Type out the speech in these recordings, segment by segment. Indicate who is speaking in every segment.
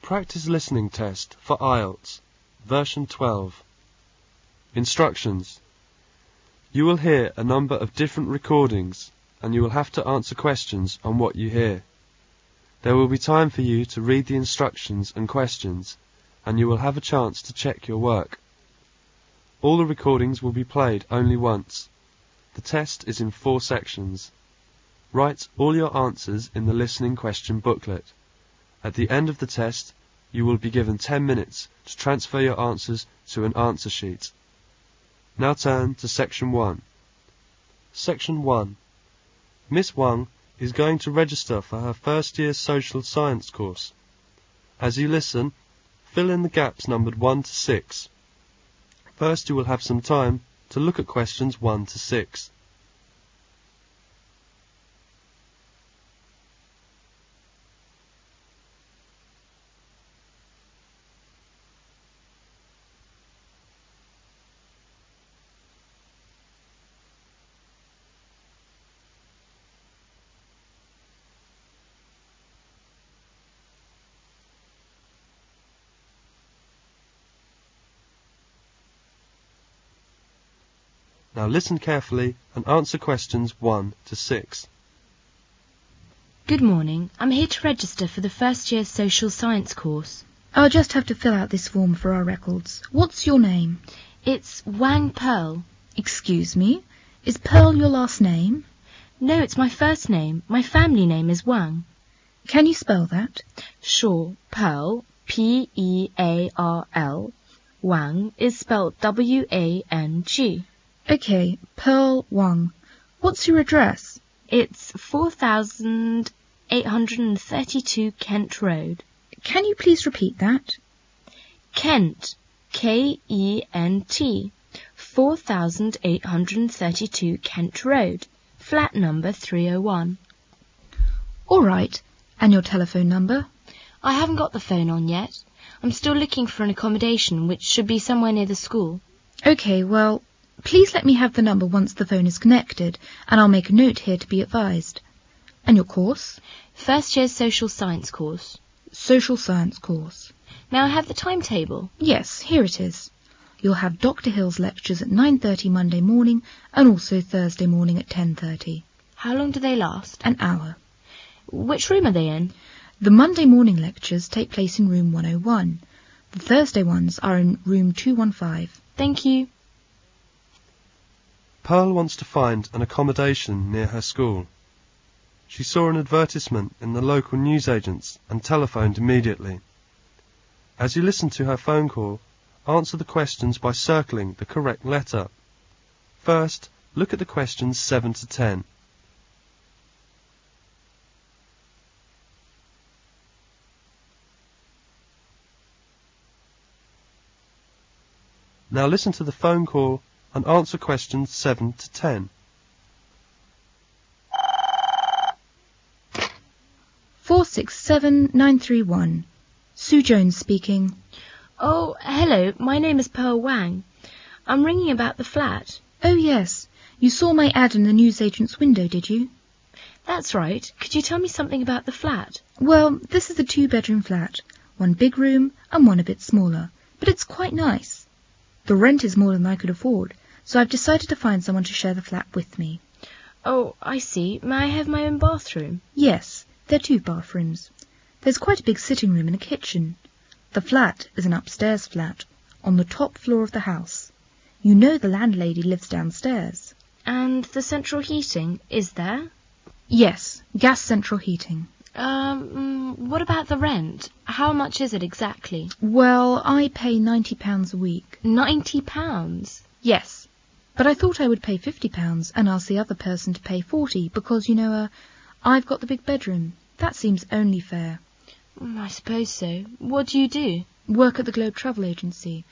Speaker 1: Practice listening test for Ielts, version 12. Instructions. You will hear a number of different recordings and you will have to answer questions on what you hear. There will be time for you to read the instructions and questions and you will have a chance to check your work. All the recordings will be played only once. The test is in 4 sections. Write all your answers in the listening question booklet. At the end of the test, you will be given 10 minutes to transfer your answers to an answer sheet. Now turn to Section 1. Section 1. Miss Wang is going to register for her first year social science course. As you listen, fill in the gaps numbered 1 to 6. First you will have some time to look at questions 1 to 6. Now listen carefully and answer questions 1 to 6.
Speaker 2: Good morning. I'm here to register for the first year social science course.
Speaker 3: I'll just have to fill out this form for our records. What's your name?
Speaker 2: It's Wang Pearl.
Speaker 3: Excuse me? Is Pearl your last name?
Speaker 2: No, it's my first name. My family name is Wang.
Speaker 3: Can you spell that?
Speaker 2: Sure. Pearl, P-E-A-R-L. Wang is spelled W-A-N-G.
Speaker 3: Okay, Pearl Wang. What's your address?
Speaker 2: It's 4832 Kent Road.
Speaker 3: Can you please repeat that?
Speaker 2: Kent, K-E-N-T, 4832 Kent Road, flat number 301.
Speaker 3: All right. And your telephone number?
Speaker 2: I haven't got the phone on yet. I'm still looking for an accommodation, which should be somewhere near the school.
Speaker 3: Okay, well, please let me have the number once the phone is connected, and I'll make a note here to be advised. And your course?
Speaker 2: First year social science course.
Speaker 3: Social science course.
Speaker 2: Now I have the timetable.
Speaker 3: Yes, here it is. You'll have Dr. Hill's lectures at 9:30 Monday morning and also Thursday morning at 10:30.
Speaker 2: How long do they last?
Speaker 3: An hour.
Speaker 2: Which room are they in?
Speaker 3: The Monday morning lectures take place in room 101. The Thursday ones are in room 215.
Speaker 2: Thank you.
Speaker 1: Pearl wants to find an accommodation near her school. She saw an advertisement in the local newsagents and telephoned immediately. As you listen to her phone call, answer the questions by circling the correct letter. First, look at the questions 7 to 10. Now listen to the phone call and answer questions 7 to 10.
Speaker 3: 467931. Sue Jones speaking.
Speaker 2: Oh, hello. My name is Pearl Wang. I'm ringing about the flat.
Speaker 3: Oh, yes. You saw my ad in the newsagent's window, did you?
Speaker 2: That's right. Could you tell me something about the flat?
Speaker 3: Well, this is a 2-bedroom flat. 1 big room and 1 a bit smaller. But it's quite nice. The rent is more than I could afford, so I've decided to find someone to share the flat with me.
Speaker 2: Oh, I see. May I have my own bathroom?
Speaker 3: Yes, there are 2 bathrooms. There's quite a big sitting room and a kitchen. The flat is an upstairs flat, on the top floor of the house. You know the landlady lives downstairs.
Speaker 2: And the central heating, is there?
Speaker 3: Yes, gas central heating.
Speaker 2: What about the rent? How much is it exactly?
Speaker 3: Well, I pay £90 a week.
Speaker 2: £90?
Speaker 3: Yes, but I thought I would pay £50 and ask the other person to pay £40 because, you know, I've got the big bedroom. That seems only fair.
Speaker 2: I suppose so. What do you do?
Speaker 3: Work at the Globe Travel Agency.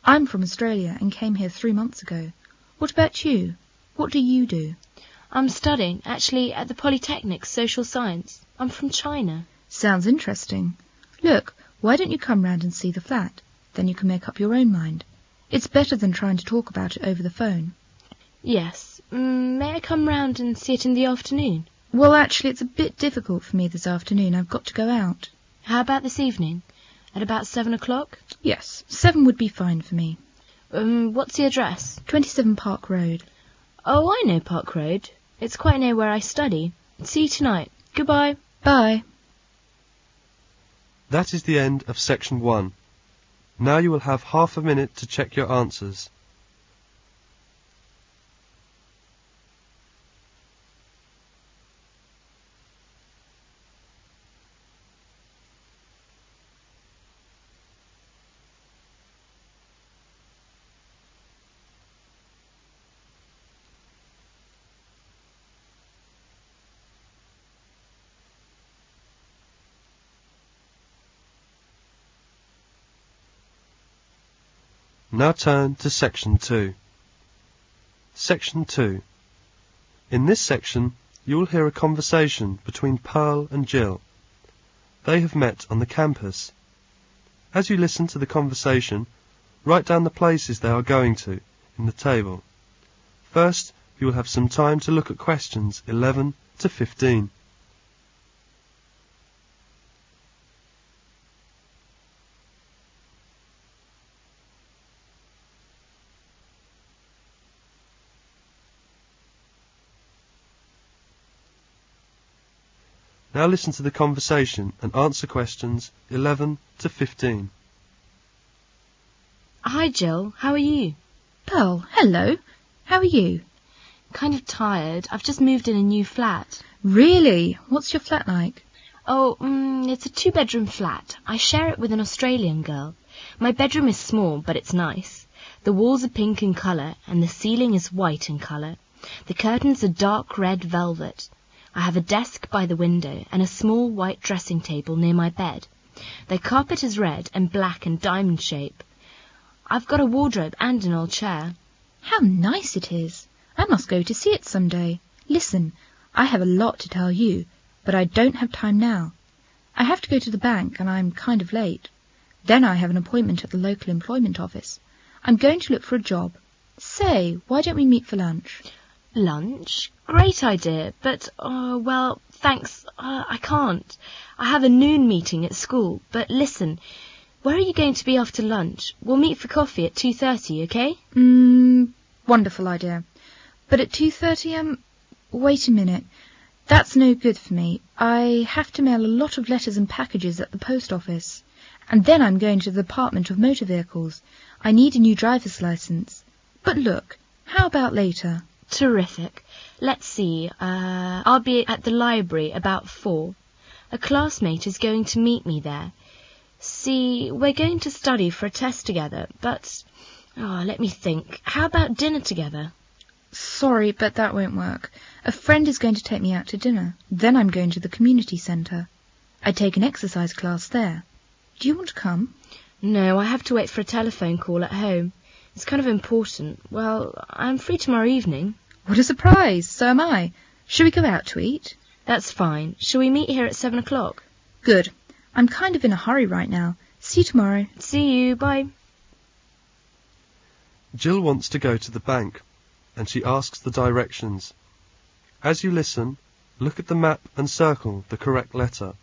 Speaker 3: I'm from Australia and came here 3 months ago. What about you? What do you do?
Speaker 2: I'm studying, actually, at the Polytechnic, social science. I'm from China.
Speaker 3: Sounds interesting. Look, why don't you come round and see the flat? Then you can make up your own mind. It's better than trying to talk about it over the phone.
Speaker 2: Yes. May I come round and see it in the afternoon?
Speaker 3: Well, actually, it's a bit difficult for me this afternoon. I've got to go out.
Speaker 2: How about this evening? At about 7 o'clock?
Speaker 3: Yes, 7 would be fine for me.
Speaker 2: What's the address?
Speaker 3: 27 Park Road.
Speaker 2: Oh, I know Park Road. It's quite near where I study. See you tonight. Goodbye.
Speaker 3: Bye.
Speaker 1: That is the end of section 1. Now you will have half a minute to check your answers. Now turn to section 2. Section 2. In this section, you will hear a conversation between Pearl and Jill. They have met on the campus. As you listen to the conversation, write down the places they are going to in the table. First, you will have some time to look at questions 11 to 15. Now listen to the conversation and answer questions 11 to 15.
Speaker 2: Hi, Jill. How are you?
Speaker 3: Pearl, hello. How are you?
Speaker 2: Kind of tired. I've just moved in a new flat.
Speaker 3: Really? What's your flat like?
Speaker 2: Oh, it's a 2-bedroom flat. I share it with an Australian girl. My bedroom is small, but it's nice. The walls are pink in colour, and the ceiling is white in colour. The curtains are dark red velvet. I have a desk by the window and a small white dressing table near my bed. The carpet is red and black and diamond shape. I've got a wardrobe and an old chair.
Speaker 3: How nice it is. I must go to see it some day. Listen, I have a lot to tell you, but I don't have time now. I have to go to the bank and I'm kind of late. Then I have an appointment at the local employment office. I'm going to look for a job. Say, why don't we meet for lunch?
Speaker 2: Lunch? Great idea, but, well, thanks, I can't. I have a noon meeting at school, but listen, where are you going to be after lunch? We'll meet for coffee at 2:30, okay?
Speaker 3: Wonderful idea. But at 2:30, wait a minute. That's no good for me. I have to mail a lot of letters and packages at the post office. And then I'm going to the Department of Motor Vehicles. I need a new driver's license. But look, how about later?
Speaker 2: Terrific. Let's see, I'll be at the library about 4. A classmate is going to meet me there. See, we're going to study for a test together, but, let me think. How about dinner together?
Speaker 3: Sorry, but that won't work. A friend is going to take me out to dinner. Then I'm going to the community centre. I take an exercise class there. Do you want to come?
Speaker 2: No, I have to wait for a telephone call at home. It's kind of important. Well, I'm free tomorrow evening.
Speaker 3: What a surprise! So am I. Shall we go out to eat?
Speaker 2: That's fine. Shall we meet here at 7 o'clock?
Speaker 3: Good. I'm kind of in a hurry right now. See you tomorrow.
Speaker 2: See you. Bye.
Speaker 1: Jill wants to go to the bank, and she asks the directions. As you listen, look at the map and circle the correct letter.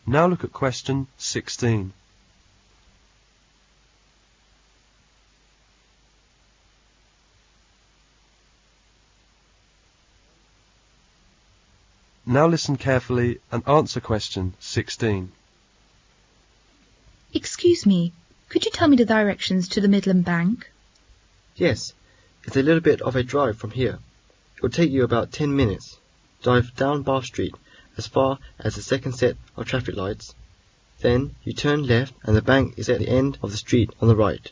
Speaker 1: Now look at question 16. Now listen carefully and answer question 16.
Speaker 3: Excuse me, could you tell me the directions to the Midland Bank?
Speaker 4: Yes, it's a little bit of a drive from here. It will take you about 10 minutes. Drive down Bath Street as far as the second set of traffic lights. Then you turn left and the bank is at the end of the street on the right.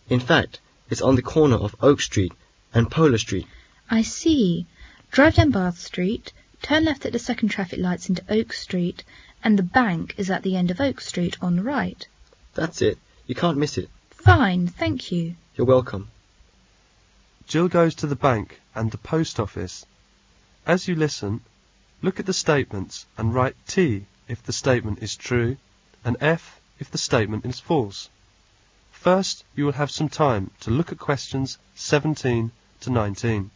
Speaker 4: In fact, it's on the corner of Oak Street and Polar Street.
Speaker 3: I see. Drive down Bath Street, turn left at the second traffic lights into Oak Street, and the bank is at the end of Oak Street on the right.
Speaker 4: That's it. You can't miss it.
Speaker 3: Fine, thank you.
Speaker 4: You're welcome.
Speaker 1: Jill goes to the bank and the post office. As you listen, look at the statements and write T if the statement is true and F if the statement is false. First, you will have some time to look at questions 17 to 19.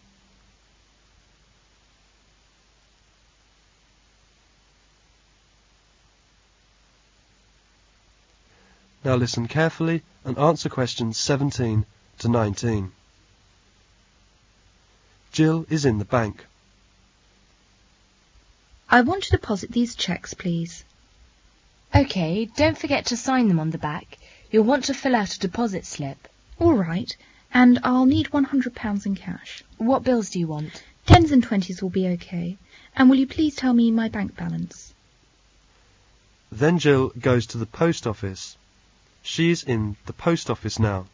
Speaker 1: Now listen carefully and answer questions 17 to 19. Jill is in the bank.
Speaker 3: I want to deposit these cheques, please.
Speaker 2: OK, don't forget to sign them on the back. You'll want to fill out a deposit slip.
Speaker 3: All right, and I'll need £100 in cash.
Speaker 2: What bills do you want?
Speaker 3: 10s and 20s will be OK. And will you please tell me my bank balance?
Speaker 1: Then Jill goes to the post office. She's in the post office now.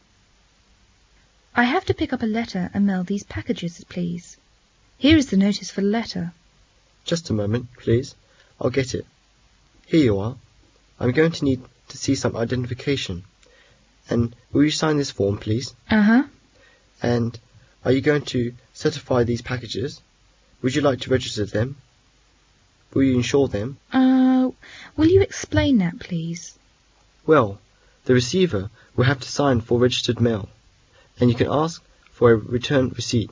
Speaker 3: I have to pick up a letter and mail these packages, please. Here is the notice for the letter.
Speaker 4: Just a moment, please. I'll get it. Here you are. I'm going to need to see some identification. And will you sign this form, please?
Speaker 3: Uh-huh.
Speaker 4: And are you going to certify these packages? Would you like to register them? Will you insure them?
Speaker 3: Will you explain that, please?
Speaker 4: Well, the receiver will have to sign for registered mail, and you can ask for a return receipt.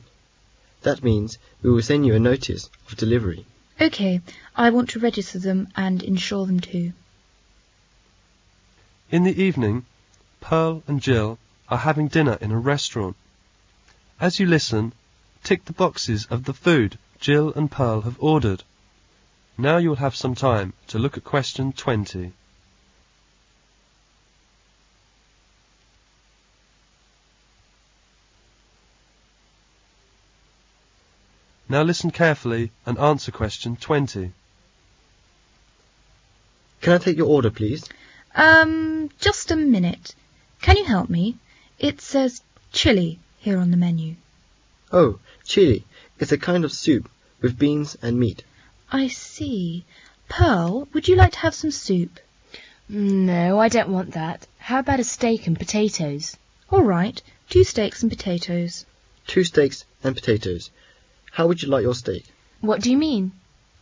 Speaker 4: That means we will send you a notice of delivery.
Speaker 3: OK, I want to register them and insure them too.
Speaker 1: In the evening, Pearl and Jill are having dinner in a restaurant. As you listen, tick the boxes of the food Jill and Pearl have ordered. Now you will have some time to look at question 20. Now listen carefully and answer question 20.
Speaker 4: Can I take your order, please?
Speaker 3: Just a minute. Can you help me? It says chili here on the menu.
Speaker 4: Oh, chili. It's a kind of soup with beans and meat.
Speaker 3: I see. Pearl, would you like to have some soup?
Speaker 2: No, I don't want that. How about a steak and potatoes?
Speaker 3: All right, 2 steaks and potatoes.
Speaker 4: 2 steaks and potatoes. How would you like your steak?
Speaker 2: What do you mean?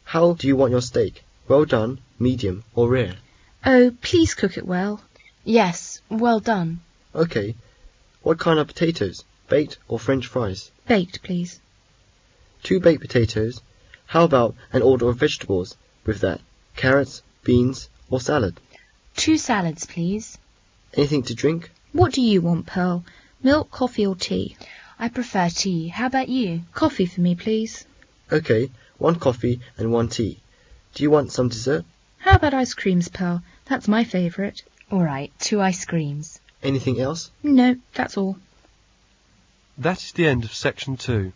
Speaker 4: How do you want your steak? Well done, medium, or rare?
Speaker 3: Oh, please cook it well.
Speaker 2: Yes, well done.
Speaker 4: OK. What kind of potatoes? Baked or French fries?
Speaker 3: Baked, please.
Speaker 4: 2 baked potatoes. How about an order of vegetables with that? Carrots, beans, or salad?
Speaker 2: 2 salads, please.
Speaker 4: Anything to drink?
Speaker 3: What do you want, Pearl? Milk, coffee, or tea?
Speaker 2: I prefer tea. How about you?
Speaker 3: Coffee for me, please.
Speaker 4: OK, 1 coffee and 1 tea. Do you want some dessert?
Speaker 3: How about ice creams, Pearl? That's my favourite.
Speaker 2: All right, 2 ice creams.
Speaker 4: Anything else?
Speaker 3: No, that's all.
Speaker 1: That is the end of section 2.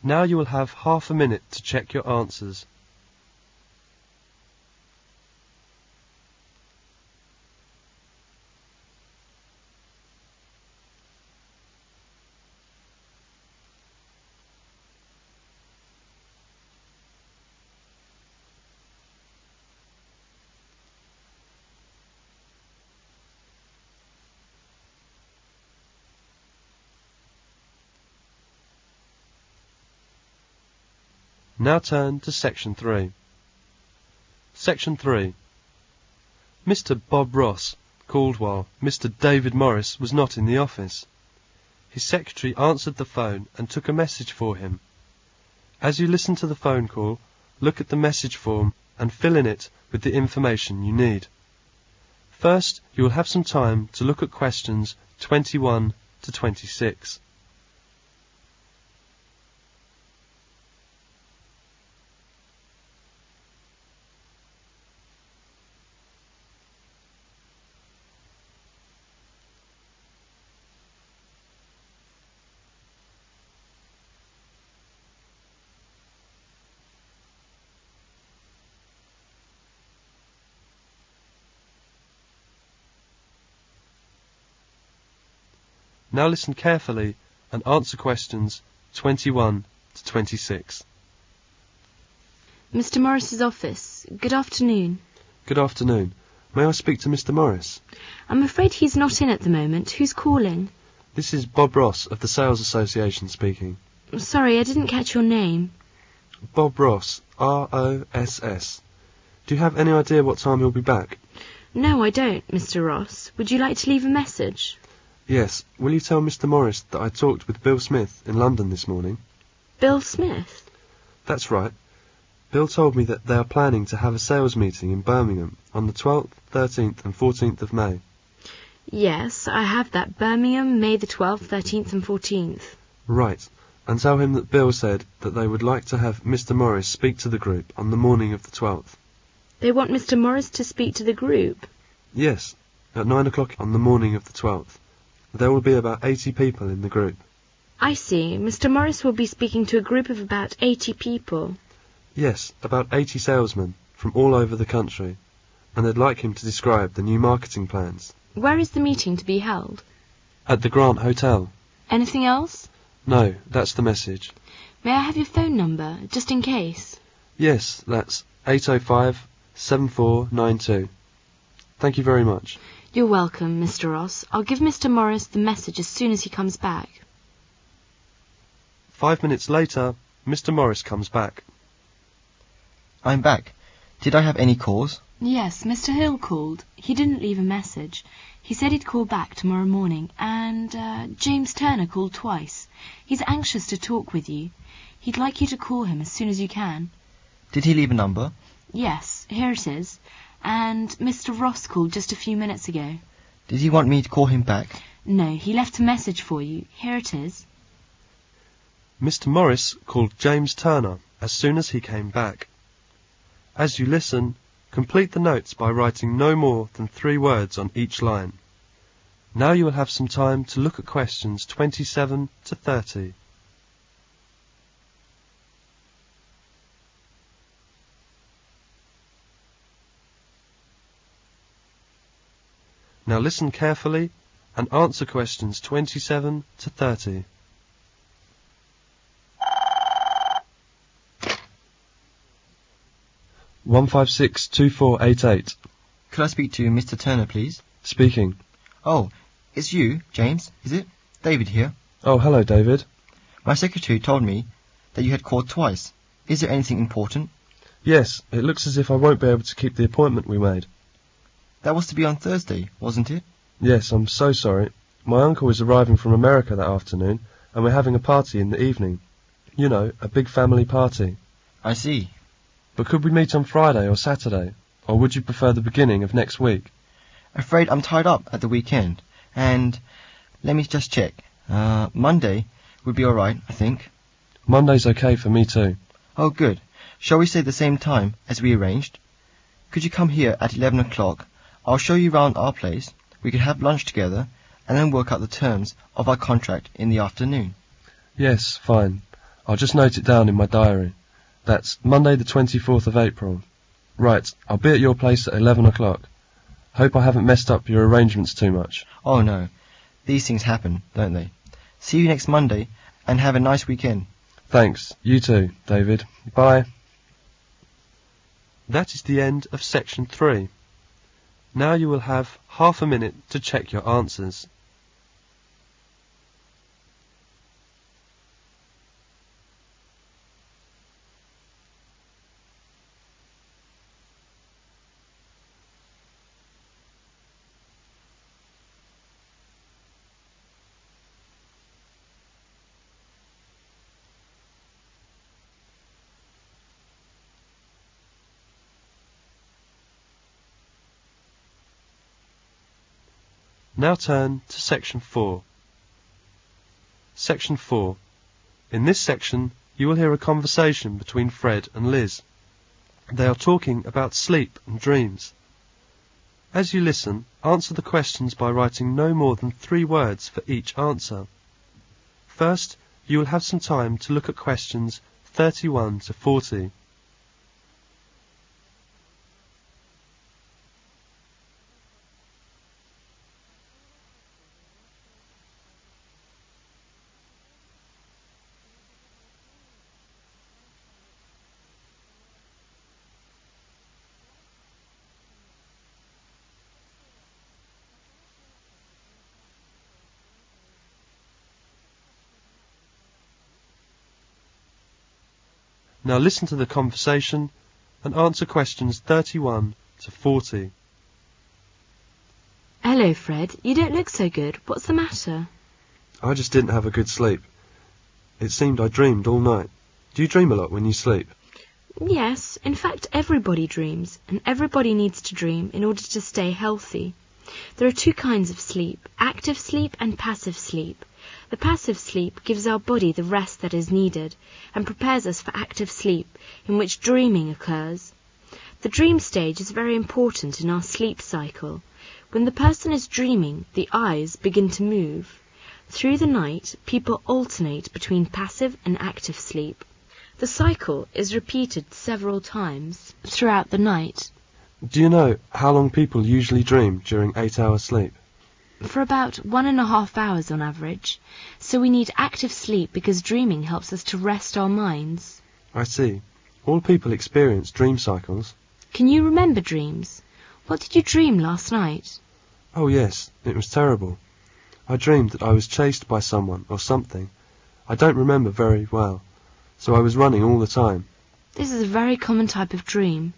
Speaker 1: Now you will have half a minute to check your answers. Now turn to Section 3. Section 3. Mr. Bob Ross called while Mr. David Morris was not in the office. His secretary answered the phone and took a message for him. As you listen to the phone call, look at the message form and fill in it with the information you need. First, you will have some time to look at questions 21 to 26. Now listen carefully and answer questions 21 to 26.
Speaker 2: Mr. Morris's office. Good afternoon.
Speaker 1: Good afternoon. May I speak to Mr. Morris?
Speaker 2: I'm afraid he's not in at the moment. Who's calling?
Speaker 1: This is Bob Ross of the Sales Association speaking.
Speaker 2: Sorry, I didn't catch your name.
Speaker 1: Bob Ross, R-O-S-S. Do you have any idea what time he'll be back?
Speaker 2: No, I don't, Mr. Ross. Would you like to leave a message?
Speaker 1: Yes. Will you tell Mr. Morris that I talked with Bill Smith in London this morning?
Speaker 2: Bill Smith?
Speaker 1: That's right. Bill told me that they are planning to have a sales meeting in Birmingham on the 12th, 13th and 14th of May.
Speaker 2: Yes, I have that. Birmingham, May the 12th, 13th and 14th.
Speaker 1: Right. And tell him that Bill said that they would like to have Mr. Morris speak to the group on the morning of the 12th.
Speaker 2: They want Mr. Morris to speak to the group?
Speaker 1: Yes, at 9 o'clock on the morning of the 12th. There will be about 80 people in the group.
Speaker 2: I see. Mr. Morris will be speaking to a group of about 80 people.
Speaker 1: Yes, about 80 salesmen from all over the country, and they'd like him to describe the new marketing plans.
Speaker 2: Where is the meeting to be held?
Speaker 1: At the Grant Hotel.
Speaker 2: Anything else?
Speaker 1: No, that's the message.
Speaker 2: May I have your phone number, just in case?
Speaker 1: Yes, that's 805-7492. Thank you very much.
Speaker 2: You're welcome, Mr. Ross. I'll give Mr. Morris the message as soon as he comes back.
Speaker 1: 5 minutes later, Mr. Morris comes back.
Speaker 4: I'm back. Did I have any calls?
Speaker 2: Yes, Mr. Hill called. He didn't leave a message. He said he'd call back tomorrow morning, and James Turner called twice. He's anxious to talk with you. He'd like you to call him as soon as you can.
Speaker 4: Did he leave a number?
Speaker 2: Yes, here it is. And Mr. Ross called just a few minutes ago.
Speaker 4: Did he want me to call him back?
Speaker 2: No, he left a message for you. Here it is.
Speaker 1: Mr. Morris called James Turner as soon as he came back. As you listen, complete the notes by writing no more than 3 words on each line. Now you will have some time to look at questions 27 to 30. Now listen carefully and answer questions 27 to 30. One 1562488.
Speaker 4: Could I speak to Mr. Turner, please?
Speaker 1: Speaking.
Speaker 4: Oh, it's you, James, is it? David here.
Speaker 1: Oh, hello, David.
Speaker 4: My secretary told me that you had called twice. Is there anything important?
Speaker 1: Yes, it looks as if I won't be able to keep the appointment we made.
Speaker 4: That was to be on Thursday, wasn't it?
Speaker 1: Yes, I'm so sorry. My uncle is arriving from America that afternoon, and we're having a party in the evening. You know, a big family party.
Speaker 4: I see.
Speaker 1: But could we meet on Friday or Saturday? Or would you prefer the beginning of next week?
Speaker 4: Afraid I'm tied up at the weekend. And let me just check. Monday would be all right, I think.
Speaker 1: Monday's okay for me too.
Speaker 4: Oh, good. Shall we say the same time as we arranged? Could you come here at 11 o'clock? I'll show you round our place. We could have lunch together and then work out the terms of our contract in the afternoon.
Speaker 1: Yes, fine. I'll just note it down in my diary. That's Monday the 24th of April. Right, I'll be at your place at 11 o'clock. Hope I haven't messed up your arrangements too much.
Speaker 4: Oh, no. These things happen, don't they? See you next Monday, and have a nice weekend.
Speaker 1: Thanks. You too, David. Bye. That is the end of section 3. Now you will have half a minute to check your answers. Now turn to section 4. Section 4. In this section, you will hear a conversation between Fred and Liz. They are talking about sleep and dreams. As you listen, answer the questions by writing no more than 3 words for each answer. First, you will have some time to look at questions 31 to 40. Now listen to the conversation and answer questions 31 to 40.
Speaker 2: Hello, Fred. You don't look so good. What's the matter?
Speaker 1: I just didn't have a good sleep. It seemed I dreamed all night. Do you dream a lot when you sleep?
Speaker 2: Yes, in fact everybody dreams, and everybody needs to dream in order to stay healthy. There are two kinds of sleep, active sleep and passive sleep. The passive sleep gives our body the rest that is needed and prepares us for active sleep, in which dreaming occurs. The dream stage is very important in our sleep cycle. When the person is dreaming, the eyes begin to move. Through the night, people alternate between passive and active sleep. The cycle is repeated several times throughout the night.
Speaker 1: Do you know how long people usually dream during 8 hours sleep?
Speaker 2: For about 1.5 hours on average. So we need active sleep because dreaming helps us to rest our minds.
Speaker 1: I see. All people experience dream cycles.
Speaker 2: Can you remember dreams? What did you dream last night?
Speaker 1: Oh yes, it was terrible. I dreamed that I was chased by someone or something. I don't remember very well, so I was running all the time.
Speaker 2: This is a very common type of dream.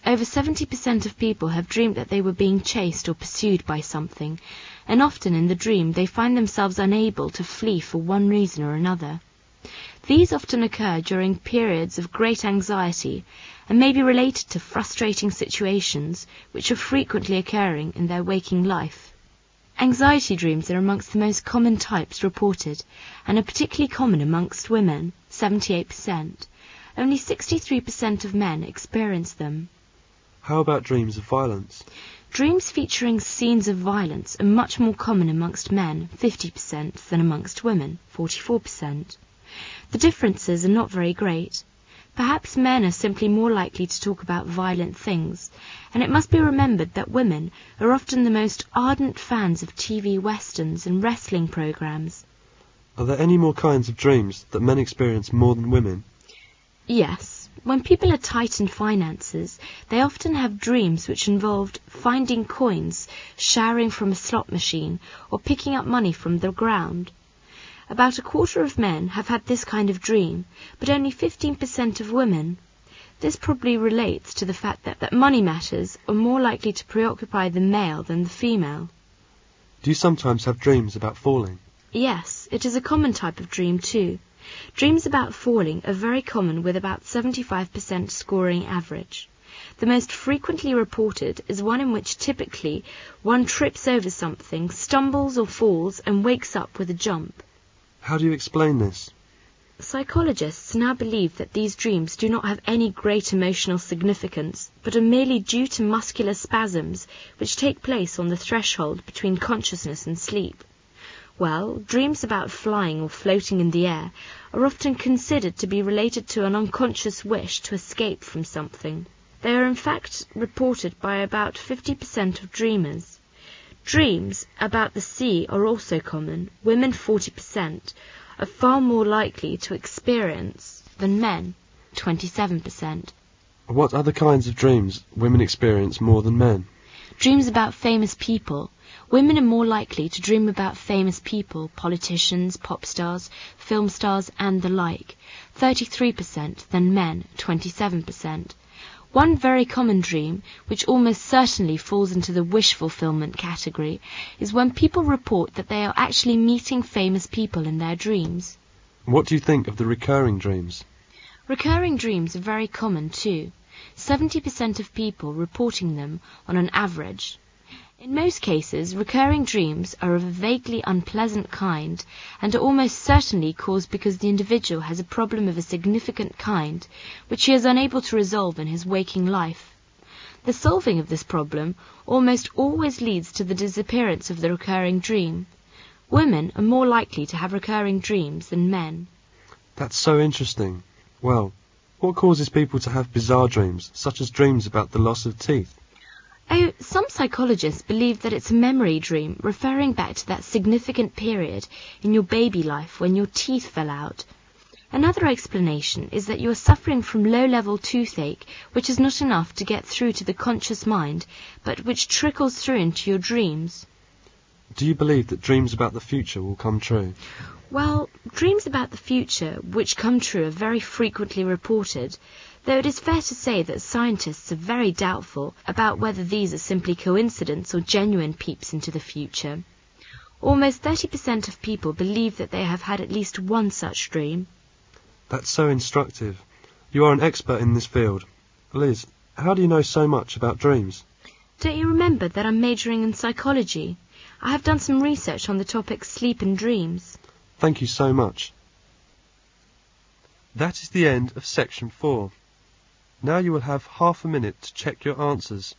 Speaker 2: Over 70% of people have dreamed that they were being chased or pursued by something, and often in the dream they find themselves unable to flee for one reason or another. These often occur during periods of great anxiety and may be related to frustrating situations which are frequently occurring in their waking life. Anxiety dreams are amongst the most common types reported and are particularly common amongst women, 78%. Only 63% of men experience them.
Speaker 1: How about dreams of violence?
Speaker 2: Dreams featuring scenes of violence are much more common amongst men, 50%, than amongst women, 44%. The differences are not very great. Perhaps men are simply more likely to talk about violent things, and it must be remembered that women are often the most ardent fans of TV westerns and wrestling programs.
Speaker 1: Are there any more kinds of dreams that men experience more than women?
Speaker 2: Yes. When people are tight in finances, they often have dreams which involved finding coins, showering from a slot machine, or picking up money from the ground. About a quarter of men have had this kind of dream, but only 15% of women. This probably relates to the fact that money matters are more likely to preoccupy the male than the female.
Speaker 1: Do you sometimes have dreams about falling?
Speaker 2: Yes, it is a common type of dream too. Dreams about falling are very common with about 75% scoring average. The most frequently reported is one in which typically one trips over something, stumbles or falls and wakes up with a jump.
Speaker 1: How do you explain this?
Speaker 2: Psychologists now believe that these dreams do not have any great emotional significance, but are merely due to muscular spasms which take place on the threshold between consciousness and sleep. Well, dreams about flying or floating in the air are often considered to be related to an unconscious wish to escape from something. They are in fact reported by about 50% of dreamers. Dreams about the sea are also common. Women, 40%, are far more likely to experience than men, 27%.
Speaker 1: What other kinds of dreams women experience more than men?
Speaker 2: Dreams about famous people. Women are more likely to dream about famous people, politicians, pop stars, film stars, and the like, 33% than men, 27%. One very common dream, which almost certainly falls into the wish fulfillment category, is when people report that they are actually meeting famous people in their dreams.
Speaker 1: What do you think of the recurring dreams?
Speaker 2: Recurring dreams are very common too, 70% of people reporting them on an average. In most cases, recurring dreams are of a vaguely unpleasant kind and are almost certainly caused because the individual has a problem of a significant kind which he is unable to resolve in his waking life. The solving of this problem almost always leads to the disappearance of the recurring dream. Women are more likely to have recurring dreams than men.
Speaker 1: That's so interesting. Well, what causes people to have bizarre dreams, such as dreams about the loss of teeth?
Speaker 2: Oh, some psychologists believe that it's a memory dream, referring back to that significant period in your baby life when your teeth fell out. Another explanation is that you are suffering from low-level toothache, which is not enough to get through to the conscious mind, but which trickles through into your dreams.
Speaker 1: Do you believe that dreams about the future will come true?
Speaker 2: Well, dreams about the future, which come true, are very frequently reported, though it is fair to say that scientists are very doubtful about whether these are simply coincidence or genuine peeps into the future. Almost 30% of people believe that they have had at least one such dream.
Speaker 1: That's so instructive. You are an expert in this field. Liz, how do you know so much about dreams?
Speaker 2: Don't you remember that I'm majoring in psychology? I have done some research on the topics sleep and dreams.
Speaker 1: Thank you so much. That is the end of section 4. Now you will have half a minute to check your answers.